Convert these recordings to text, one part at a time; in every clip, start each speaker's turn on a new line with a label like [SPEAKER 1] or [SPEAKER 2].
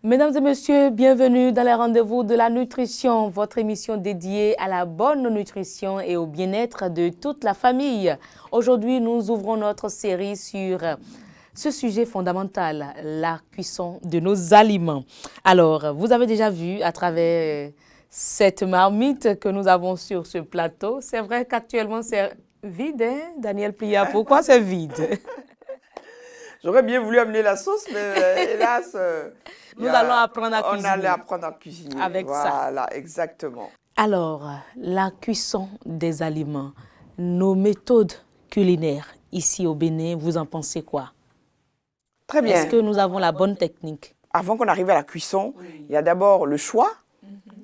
[SPEAKER 1] Mesdames et messieurs, bienvenue dans les rendez-vous de la nutrition, votre émission dédiée à la bonne nutrition et au bien-être de toute la famille. Aujourd'hui, nous ouvrons notre série sur ce sujet fondamental, la cuisson de nos aliments. Alors, vous avez déjà vu à travers cette marmite que nous avons sur ce plateau, c'est vrai qu'actuellement c'est vide, hein, Daniel Plia, pourquoi c'est vide?
[SPEAKER 2] J'aurais bien voulu amener la sauce, mais hélas,
[SPEAKER 1] nous allons apprendre à cuisiner.
[SPEAKER 2] On allait apprendre à cuisiner.
[SPEAKER 1] Avec ça.
[SPEAKER 2] Voilà, exactement.
[SPEAKER 1] Alors, la cuisson des aliments, nos méthodes culinaires ici au Bénin, vous en pensez quoi?
[SPEAKER 2] Très bien.
[SPEAKER 1] Est-ce que nous avons la bonne technique?
[SPEAKER 2] Avant qu'on arrive à la cuisson, il y a d'abord le choix.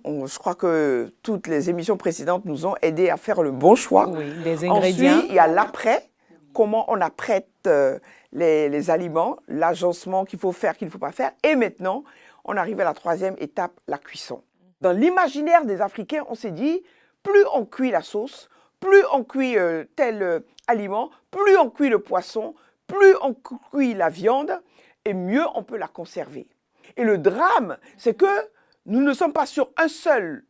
[SPEAKER 2] Je crois que toutes les émissions précédentes nous ont aidés à faire le bon choix.
[SPEAKER 1] Oui, les ingrédients.
[SPEAKER 2] Ensuite, il y a l'après, comment on apprête les aliments, l'agencement qu'il faut faire, qu'il ne faut pas faire. Et maintenant, on arrive à la troisième étape, la cuisson. Dans l'imaginaire des Africains, on s'est dit, plus on cuit la sauce, plus on cuit tel aliment, plus on cuit le poisson, plus on cuit la viande, et mieux on peut la conserver. Et le drame, c'est que nous ne sommes pas sur un seul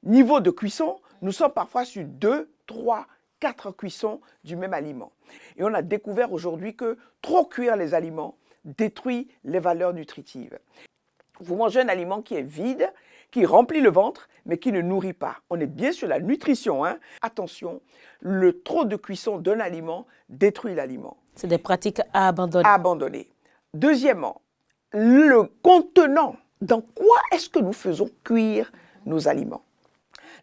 [SPEAKER 2] niveau de cuisson, nous sommes parfois sur 2, 3, 4 cuissons du même aliment. Et on a découvert aujourd'hui que trop cuire les aliments détruit les valeurs nutritives. Vous mangez un aliment qui est vide, qui remplit le ventre, mais qui ne nourrit pas. On est bien sur la nutrition, hein. Attention, le trop de cuisson d'un aliment détruit l'aliment.
[SPEAKER 1] C'est des pratiques à abandonner.
[SPEAKER 2] À abandonner. Deuxièmement, le contenant. Dans quoi est-ce que nous faisons cuire nos aliments?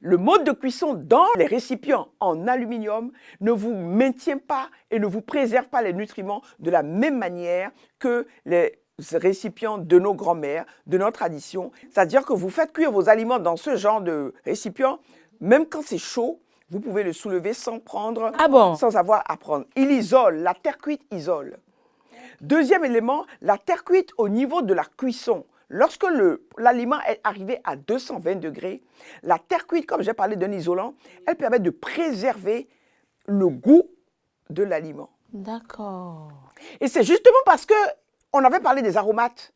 [SPEAKER 2] Le mode de cuisson dans les récipients en aluminium ne vous maintient pas et ne vous préserve pas les nutriments de la même manière que les récipients de nos grands-mères, de notre tradition. C'est-à-dire que vous faites cuire vos aliments dans ce genre de récipient, même quand c'est chaud, vous pouvez le soulever sans prendre, sans avoir à prendre. Il isole, la terre cuite isole. Deuxième élément, la terre cuite au niveau de la cuisson. Lorsque l'aliment est arrivé à 220 degrés, la terre cuite, comme j'ai parlé d'un isolant, elle permet de préserver le goût de l'aliment.
[SPEAKER 1] D'accord.
[SPEAKER 2] Et c'est justement parce qu'on avait parlé des aromates,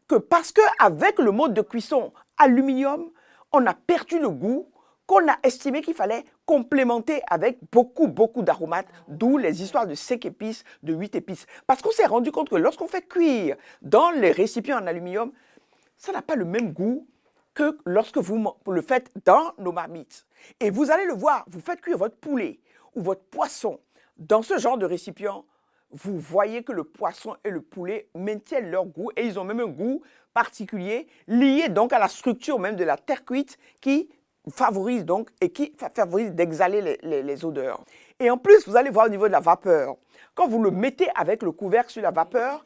[SPEAKER 2] que parce qu'avec le mode de cuisson aluminium, on a perdu le goût, qu'on a estimé qu'il fallait complémenter avec beaucoup d'aromates, d'où les histoires de 5 épices, de 8 épices. Parce qu'on s'est rendu compte que lorsqu'on fait cuire dans les récipients en aluminium, ça n'a pas le même goût que lorsque vous le faites dans nos marmites. Et vous allez le voir, vous faites cuire votre poulet ou votre poisson dans ce genre de récipient, vous voyez que le poisson et le poulet maintiennent leur goût et ils ont même un goût particulier lié donc à la structure même de la terre cuite qui favorise donc et qui favorise d'exhaler les odeurs. Et en plus, vous allez voir au niveau de la vapeur. Quand vous le mettez avec le couvercle sur la vapeur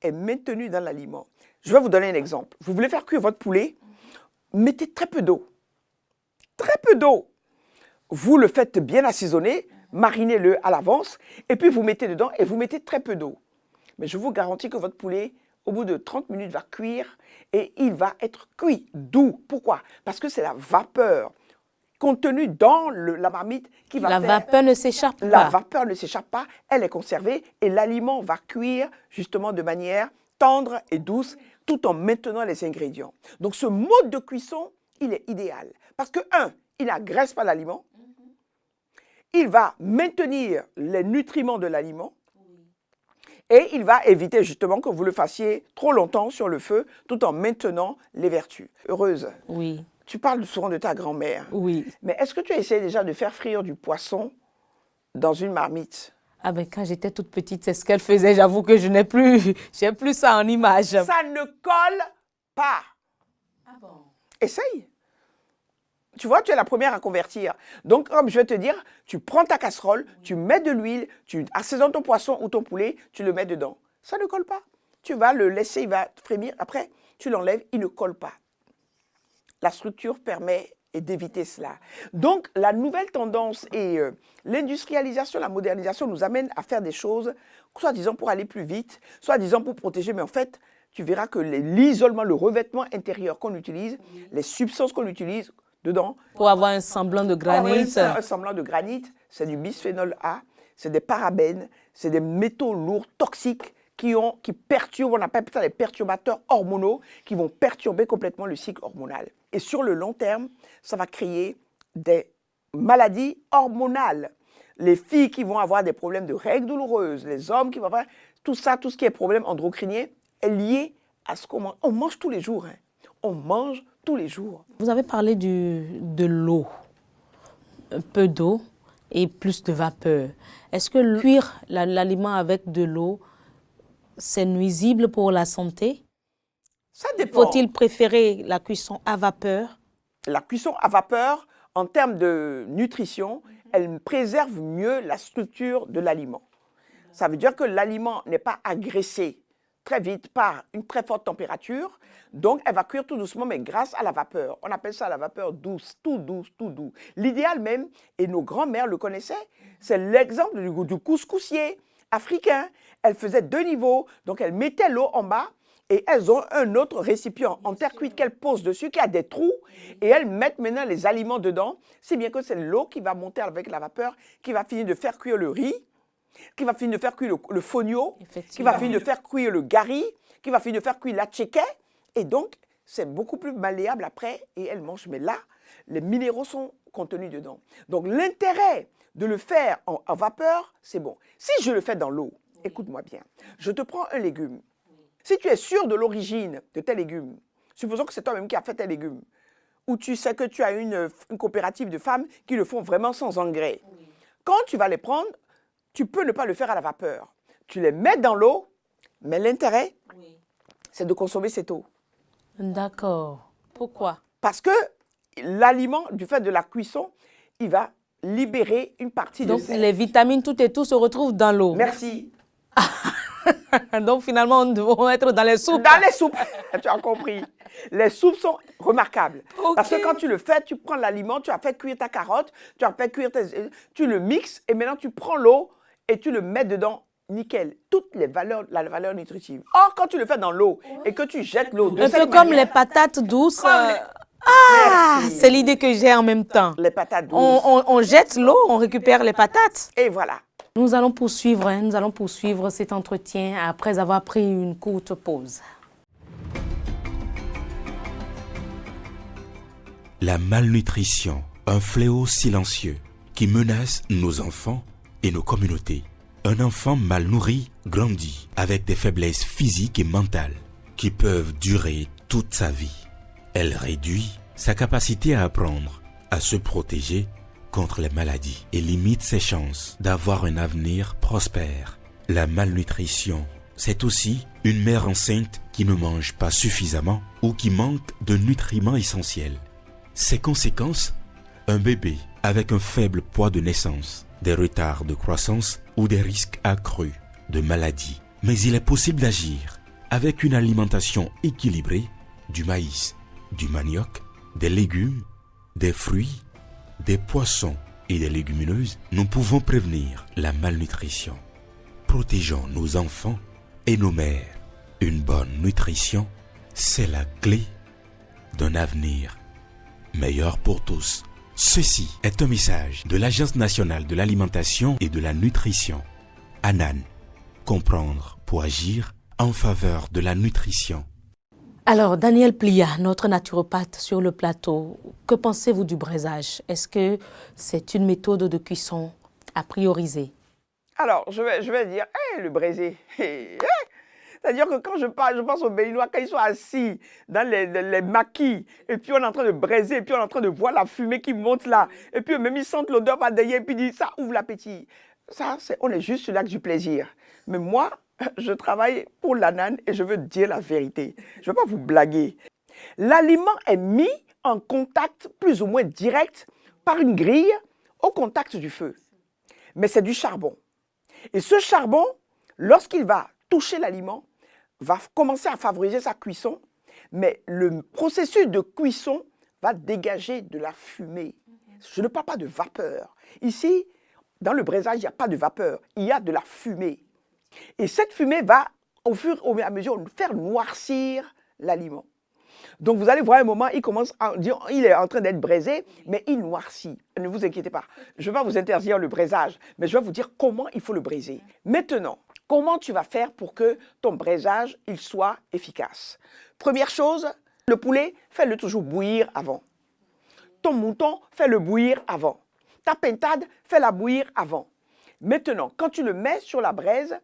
[SPEAKER 2] est maintenue dans l'aliment. Je vais vous donner un exemple. Vous voulez faire cuire votre poulet, mettez très peu d'eau. Très peu d'eau. Vous le faites bien assaisonner, marinez-le à l'avance, et puis vous mettez dedans et vous mettez très peu d'eau. Mais je vous garantis que votre poulet, au bout de 30 minutes, va cuire et il va être cuit doux. Pourquoi? Parce que c'est la vapeur contenue dans la marmite qui va
[SPEAKER 1] La vapeur ne s'échappe pas.
[SPEAKER 2] La vapeur ne s'échappe pas, elle est conservée et l'aliment va cuire justement de manière tendre et douce tout en maintenant les ingrédients. Donc ce mode de cuisson, il est idéal parce que, il n'agresse pas l'aliment, il va maintenir les nutriments de l'aliment, et il va éviter justement que vous le fassiez trop longtemps sur le feu tout en maintenant les vertus. Heureuse.
[SPEAKER 1] Oui.
[SPEAKER 2] Tu parles souvent de ta grand-mère.
[SPEAKER 1] Oui.
[SPEAKER 2] Mais est-ce que tu as essayé déjà de faire frire du poisson dans une marmite?
[SPEAKER 1] Ah ben quand j'étais toute petite, c'est ce qu'elle faisait. J'avoue que j'ai plus ça en image.
[SPEAKER 2] Ça ne colle pas.
[SPEAKER 1] Ah bon?
[SPEAKER 2] Essaye. Tu vois, tu es la première à convertir. Donc, comme je vais te dire, tu prends ta casserole, tu mets de l'huile, tu assaisonnes ton poisson ou ton poulet, tu le mets dedans. Ça ne colle pas. Tu vas le laisser, il va frémir. Après, tu l'enlèves, il ne colle pas. La structure permet d'éviter cela. Donc, la nouvelle tendance et l'industrialisation, la modernisation nous amènent à faire des choses, soit disant pour aller plus vite, soit disant pour protéger, mais en fait, tu verras que l'isolement, le revêtement intérieur qu'on utilise, les substances qu'on utilise, dedans.
[SPEAKER 1] Pour avoir un semblant de granit.
[SPEAKER 2] Un semblant de granit, c'est du bisphénol A, c'est des parabènes, c'est des métaux lourds toxiques qui perturbent, on appelle ça les perturbateurs hormonaux, qui vont perturber complètement le cycle hormonal. Et sur le long terme, ça va créer des maladies hormonales. Les filles qui vont avoir des problèmes de règles douloureuses, les hommes qui vont avoir tout ça, tout ce qui est problème endocrinien, est lié à ce qu'on mange. On mange tous les jours. Hein. On mange tous les jours.
[SPEAKER 1] Vous avez parlé de l'eau, un peu d'eau et plus de vapeur. Est-ce que cuire l'aliment avec de l'eau, c'est nuisible pour la santé?
[SPEAKER 2] Ça dépend.
[SPEAKER 1] Faut-il préférer la cuisson à vapeur?
[SPEAKER 2] La cuisson à vapeur, en termes de nutrition, elle préserve mieux la structure de l'aliment. Ça veut dire que l'aliment n'est pas agressé très vite par une très forte température, donc elle va cuire tout doucement, mais grâce à la vapeur. On appelle ça la vapeur douce, tout doux, tout doux. L'idéal même, et nos grands-mères le connaissaient, c'est l'exemple du couscoussier africain. Elle faisait 2 niveaux, donc elle mettait l'eau en bas, et elles ont un autre récipient en terre cuite qu'elles posent dessus, qui a des trous, et elles mettent maintenant les aliments dedans, si bien que c'est l'eau qui va monter avec la vapeur, qui va finir de faire cuire le riz, qui va finir de faire cuire le fonio, qui va finir de faire cuire le gari, qui va finir de faire cuire la tchéké, et donc c'est beaucoup plus malléable après, et elles mangent. Mais là, les minéraux sont contenus dedans. Donc l'intérêt de le faire en vapeur, c'est bon. Si je le fais dans l'eau, écoute-moi bien, je te prends un légume. Si tu es sûr de l'origine de tes légumes, supposons que c'est toi-même qui as fait tes légumes, ou tu sais que tu as une coopérative de femmes qui le font vraiment sans engrais. Quand tu vas les prendre, tu peux ne pas le faire à la vapeur. Tu les mets dans l'eau, mais l'intérêt, c'est de consommer cette eau.
[SPEAKER 1] D'accord. Pourquoi?
[SPEAKER 2] Parce que l'aliment, du fait de la cuisson, il va libérer une partie de...
[SPEAKER 1] Donc les vitamines, tout et tout se retrouvent dans l'eau.
[SPEAKER 2] Merci.
[SPEAKER 1] Donc finalement, nous devons être dans les soupes.
[SPEAKER 2] Dans les soupes, tu as compris. Les soupes sont remarquables.
[SPEAKER 1] Okay.
[SPEAKER 2] Parce que quand tu le fais, tu prends l'aliment, tu as fait cuire ta carotte, tu as fait cuire tu le mixes et maintenant tu prends l'eau et tu le mets dedans. Nickel. Toutes les valeurs, la valeur nutritive. Or, quand tu le fais dans l'eau et que tu jettes l'eau de
[SPEAKER 1] un peu comme les patates douces. Ah, c'est l'idée que j'ai en même temps.
[SPEAKER 2] Les patates douces.
[SPEAKER 1] On jette l'eau, on récupère les patates.
[SPEAKER 2] Et voilà.
[SPEAKER 1] Nous allons poursuivre cet entretien après avoir pris une courte pause.
[SPEAKER 3] La malnutrition, un fléau silencieux qui menace nos enfants et nos communautés. Un enfant mal nourri grandit avec des faiblesses physiques et mentales qui peuvent durer toute sa vie. Elle réduit sa capacité à apprendre, à se protéger contre les maladies et limite ses chances d'avoir un avenir prospère. La malnutrition, c'est aussi une mère enceinte qui ne mange pas suffisamment ou qui manque de nutriments essentiels. Ses conséquences, un bébé avec un faible poids de naissance, des retards de croissance ou des risques accrus de maladies. Mais il est possible d'agir avec une alimentation équilibrée, du maïs, du manioc, des légumes, des fruits, des poissons et des légumineuses. Nous pouvons prévenir la malnutrition. Protégeons nos enfants et nos mères. Une bonne nutrition, c'est la clé d'un avenir meilleur pour tous. Ceci est un message de l'Agence nationale de l'alimentation et de la nutrition. ANAN, comprendre pour agir en faveur de la nutrition.
[SPEAKER 1] Alors, Daniel Plia, notre naturopathe sur le plateau, que pensez-vous du braisage? Est-ce que c'est une méthode de cuisson à prioriser?
[SPEAKER 2] Alors, je vais dire, le braisé. C'est-à-dire que quand je pense aux Béninois, quand ils sont assis dans les maquis, et puis on est en train de braiser, et puis on est en train de voir la fumée qui monte là, et puis même ils sentent l'odeur par derrière, et puis ils disent, ça ouvre l'appétit. Ça, on est juste sur l'acte du plaisir. Mais moi, je travaille pour l'ANAN et je veux dire la vérité. Je ne vais pas vous blaguer. L'aliment est mis en contact plus ou moins direct par une grille au contact du feu. Mais c'est du charbon. Et ce charbon, lorsqu'il va toucher l'aliment, va commencer à favoriser sa cuisson, mais le processus de cuisson va dégager de la fumée. Je ne parle pas de vapeur. Ici, dans le braisage, il n'y a pas de vapeur, il y a de la fumée. Et cette fumée va, au fur et à mesure, faire noircir l'aliment. Donc vous allez voir un moment, il commence à dire, il est en train d'être braisé, mais il noircit. Ne vous inquiétez pas, je ne vais pas vous interdire le braisage, mais je vais vous dire comment il faut le braiser. Maintenant, Comment tu vas faire pour que ton braisage il soit efficace? Première chose, le poulet, fais-le toujours bouillir avant. Ton mouton, fais-le bouillir avant. Ta pintade, fais-la bouillir avant. Maintenant, quand tu le mets sur la braise,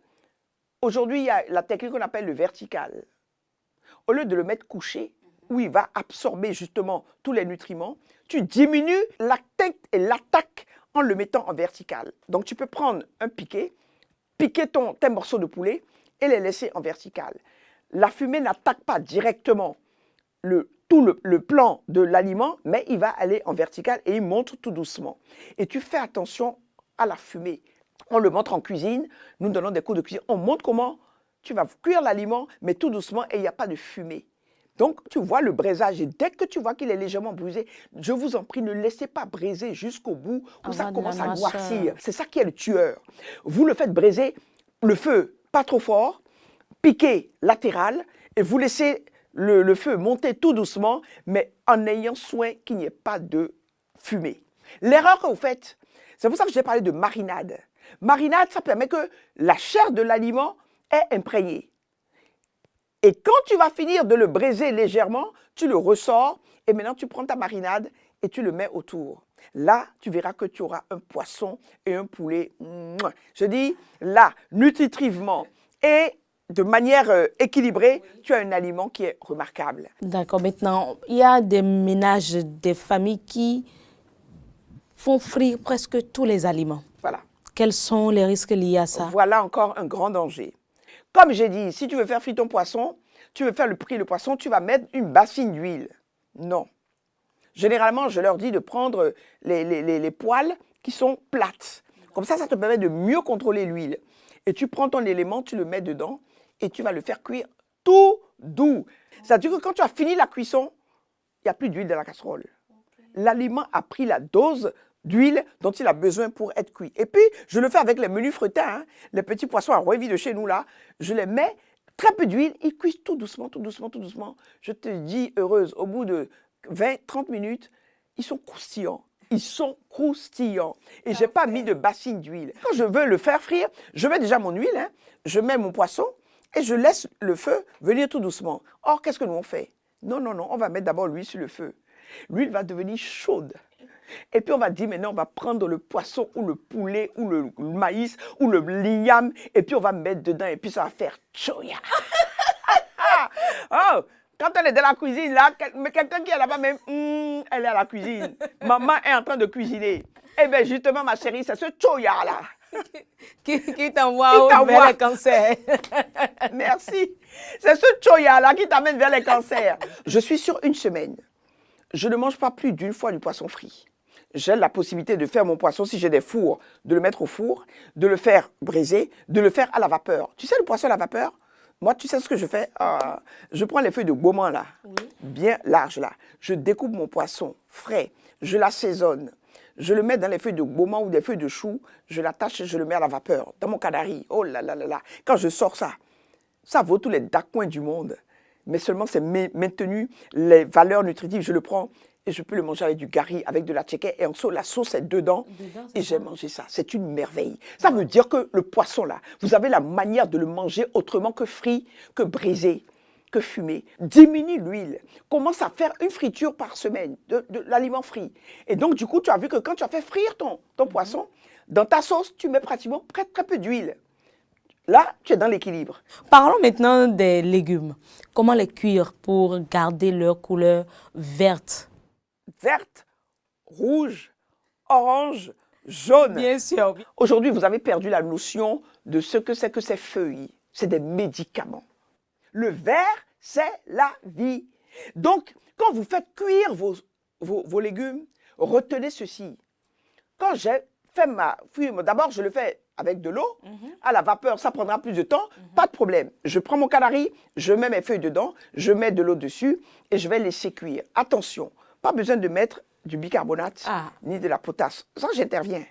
[SPEAKER 2] aujourd'hui, il y a la technique qu'on appelle le vertical. Au lieu de le mettre couché, où il va absorber justement tous les nutriments, tu diminues la tête et l'attaque en le mettant en vertical. Donc, tu peux prendre un piquet, piquer tes morceaux de poulet et les laisser en vertical. La fumée n'attaque pas directement tout le plan de l'aliment, mais il va aller en vertical et il monte tout doucement. Et tu fais attention à la fumée. On le montre en cuisine, nous donnons des cours de cuisine, on montre comment tu vas cuire l'aliment, mais tout doucement et il n'y a pas de fumée. Donc, tu vois le braisage et dès que tu vois qu'il est légèrement brisé, je vous en prie, ne laissez pas braiser jusqu'au bout où ça commence à noircir. C'est ça qui est le tueur. Vous le faites braiser, le feu pas trop fort, piqué latéral et vous laissez le feu monter tout doucement, mais en ayant soin qu'il n'y ait pas de fumée. L'erreur que vous faites, c'est pour ça que j'ai parlé de marinade. Marinade, ça permet que la chair de l'aliment est imprégnée. Et quand tu vas finir de le braiser légèrement, tu le ressors et maintenant tu prends ta marinade et tu le mets autour. Là, tu verras que tu auras un poisson et un poulet. Je dis, là, nutritivement et de manière équilibrée, tu as un aliment qui est remarquable.
[SPEAKER 1] D'accord. Maintenant, il y a des ménages, des familles qui font frire presque tous les aliments.
[SPEAKER 2] Voilà.
[SPEAKER 1] Quels sont les risques liés à ça?
[SPEAKER 2] Voilà encore un grand danger. Comme j'ai dit, si tu veux faire frire ton poisson, tu veux faire frire le poisson, tu vas mettre une bassine d'huile. Non. Généralement, je leur dis de prendre les poêles qui sont plates. Comme ça te permet de mieux contrôler l'huile. Et tu prends ton élément, tu le mets dedans et tu vas le faire cuire tout doux. C'est-à-dire que quand tu as fini la cuisson, il n'y a plus d'huile dans la casserole. L'aliment a pris la dose d'huile dont il a besoin pour être cuit. Et puis, je le fais avec les menus frettins, hein, les petits poissons à Roivy de chez nous, là. Je les mets, très peu d'huile, ils cuisent tout doucement, tout doucement, tout doucement. Je te dis, heureuse, au bout de 20-30 minutes, ils sont croustillants. Ils sont croustillants. Et je n'ai pas mis de bassine d'huile. Quand je veux le faire frire, je mets déjà mon huile, hein, je mets mon poisson et je laisse le feu venir tout doucement. Or, qu'est-ce que nous on fait? Non, non, non, on va mettre d'abord l'huile sur le feu. L'huile va devenir chaude. Et puis on va dire, maintenant on va prendre le poisson ou le poulet ou le maïs ou le ligname et puis on va mettre dedans et puis ça va faire choya. Oh, quand elle est dans la cuisine là, mais quelqu'un qui est là-bas même, elle est à la cuisine. Maman est en train de cuisiner. Eh bien justement ma chérie, c'est ce choya là.
[SPEAKER 1] Qui t'envoie vers les cancers.
[SPEAKER 2] Merci. C'est ce choya là qui t'amène vers les cancers. Je suis sur une semaine. Je ne mange pas plus d'une fois du poisson frit. J'ai la possibilité de faire mon poisson, si j'ai des fours, de le mettre au four, de le faire braiser, de le faire à la vapeur. Tu sais le poisson à la vapeur? Moi, tu sais ce que je fais? Je prends les feuilles de gomman là, bien larges là. Je découpe mon poisson frais, je l'assaisonne. Je le mets dans les feuilles de gomman ou des feuilles de chou, je l'attache et je le mets à la vapeur, dans mon canari. Oh là là là là. Quand je sors ça, ça vaut tous les daccoins du monde. Mais seulement c'est maintenu les valeurs nutritives. Je le prends et je peux le manger avec du gari, avec de la tchéké et en dessous, la sauce est dedans. Et j'ai mangé ça. C'est une merveille. Ça veut dire que le poisson là, vous avez la manière de le manger autrement que frit, que braisé, que fumé. Diminue l'huile. Commence à faire une friture par semaine de l'aliment frit. Et donc du coup, tu as vu que quand tu as fait frire ton poisson, dans ta sauce, tu mets pratiquement très peu d'huile. Là, tu es dans l'équilibre.
[SPEAKER 1] Parlons maintenant des légumes. Comment les cuire pour garder leur couleur verte?
[SPEAKER 2] Verte, rouge, orange, jaune.
[SPEAKER 1] Bien sûr.
[SPEAKER 2] Aujourd'hui, vous avez perdu la notion de ce que c'est que ces feuilles. C'est des médicaments. Le vert, c'est la vie. Donc, quand vous faites cuire vos légumes, retenez ceci. Quand j'ai fait d'abord, je le fais avec de l'eau, à la vapeur, ça prendra plus de temps, pas de problème. Je prends mon canari, je mets mes feuilles dedans, je mets de l'eau dessus et je vais laisser cuire. Attention, pas besoin de mettre du bicarbonate ni de la potasse. Ça, j'interviens.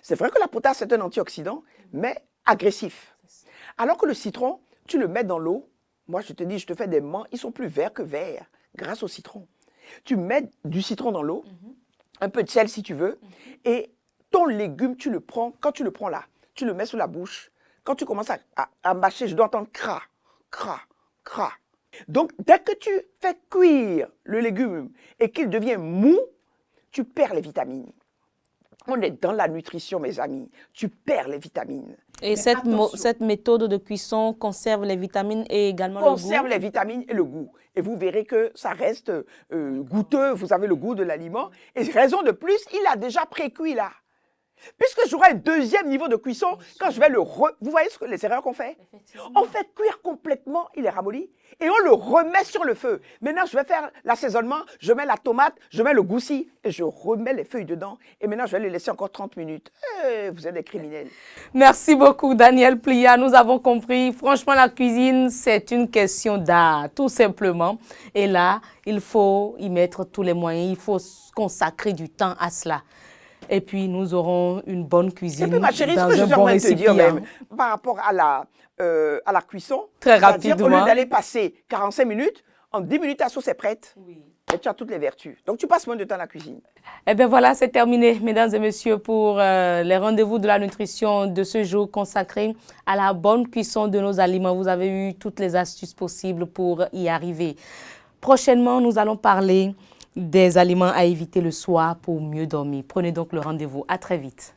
[SPEAKER 2] C'est vrai que la potasse est un antioxydant, mais agressif. Alors que le citron, tu le mets dans l'eau. Moi, je te dis, je te fais des menthes, ils sont plus verts que verts grâce au citron. Tu mets du citron dans l'eau, un peu de sel si tu veux, et ton légume, tu le prends, quand tu le prends là, tu le mets sous la bouche, Quand tu commences à mâcher, je dois entendre cra, cra, cra. Donc, dès que tu fais cuire le légume et qu'il devient mou, tu perds les vitamines. On est dans la nutrition, mes amis. Tu perds les vitamines.
[SPEAKER 1] Et cette méthode de cuisson conserve les vitamines et également le goût?
[SPEAKER 2] Conserve les vitamines et le goût. Et vous verrez que ça reste goûteux. Vous avez le goût de l'aliment. Et raison de plus, il a déjà pré-cuit là. Puisque j'aurai un deuxième niveau de cuisson, quand je vais Vous voyez les erreurs qu'on fait? On fait cuire complètement, il est ramolli, et on le remet sur le feu. Maintenant, je vais faire l'assaisonnement, je mets la tomate, je mets le goussi, et je remets les feuilles dedans. Et maintenant, je vais les laisser encore 30 minutes. Vous êtes des criminels.
[SPEAKER 1] Merci beaucoup, Daniel Plia. Nous avons compris. Franchement, la cuisine, c'est une question d'art, tout simplement. Et là, il faut y mettre tous les moyens. Il faut consacrer du temps à cela. Et puis, nous aurons une bonne cuisine.
[SPEAKER 2] Et puis, ma chérie, ce que je suis en train de te dire même, par rapport à la cuisson,
[SPEAKER 1] très rapidement.
[SPEAKER 2] Au lieu d'aller passer 45 minutes, en 10 minutes, ta sauce est prête. Oui. Et tu as toutes les vertus. Donc, tu passes moins de temps à la cuisine.
[SPEAKER 1] Eh bien, voilà, c'est terminé, mesdames et messieurs, pour les rendez-vous de la nutrition de ce jour consacré à la bonne cuisson de nos aliments. Vous avez eu toutes les astuces possibles pour y arriver. Prochainement, nous allons parler des aliments à éviter le soir pour mieux dormir. Prenez donc le rendez-vous. À très vite.